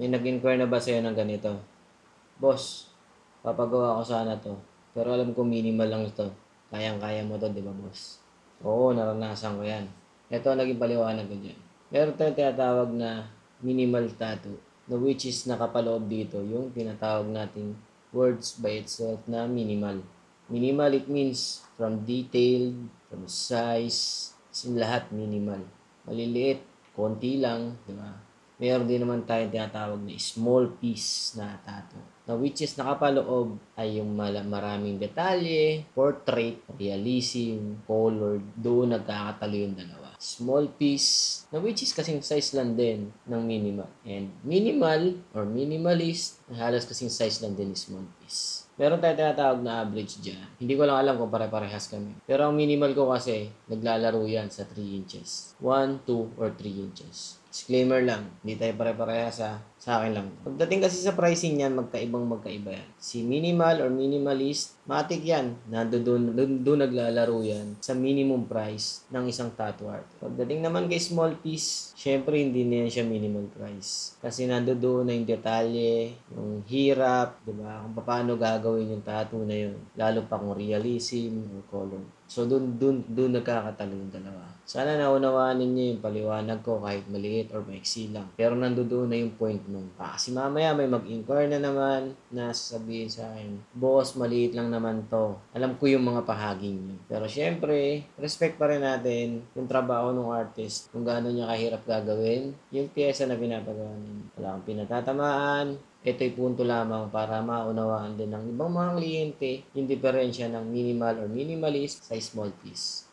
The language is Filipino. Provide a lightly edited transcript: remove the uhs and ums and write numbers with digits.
May nag-inquire na ba sa'yo ng ganito? Boss, papagawa ko sana to. Pero alam ko minimal lang ito. Kayang-kaya mo to, di ba boss? Oo, naranasan ko yan. Ito ang naging paliwanag ko dyan. Meron tayong tinatawag na minimal tattoo. Na which is nakapaloob dito yung tinatawag nating words by itself na minimal. Minimal, it means from detail, from size, lahat minimal. Maliliit, konti lang, di ba? Meron din naman tayong tinatawag na small piece na tattoo. Na which is nakapaloob ay yung maraming detalye, portrait, realism, colored. Doon nagkakatalo yung dalawa. Small piece, na which is kasing size lang din ng minimal. And minimal or minimalist, halos kasing size lang din ng small piece. Meron tayong tinatawag na average dyan. Hindi ko lang alam kung pare-parehas kami. Pero ang minimal ko kasi, naglalaro yan sa 3 inches. 1, 2, or 3 inches. Disclaimer lang, hindi tayo pare-parehas sa akin lang. Pagdating kasi sa pricing niyan, magkaiba yan. Si minimal or minimalist, matik yan. Doon naglalaro yan sa minimum price ng isang tattoo art. Pagdating naman kay small piece, syempre hindi na yan siya minimal price. Kasi nandoon na yung detalye, yung hirap, diba? Kung paano gagawin yung tattoo na yun. Lalo pa kung realism or color. So, doon nagkakatalo yung dalawa. Sana naunawaan ninyo yung paliwanag ko kahit maliit or maiksi lang. Pero nandoon na yung point nun. Kasi mamaya may mag-inquire na naman na sasabihin sa akin, boss, maliit lang naman to. Alam ko yung mga pahaging nyo. Pero syempre, respect pa rin natin yung trabaho ng artist. Kung gaano niya kahirap gagawin, yung pyesa na pinapagawa ninyo. Wala kang pinatatamaan, ito'y punto lamang para maunawaan din ng ibang mga kliyente yung diferensya ng minimal or minimalist sa small piece.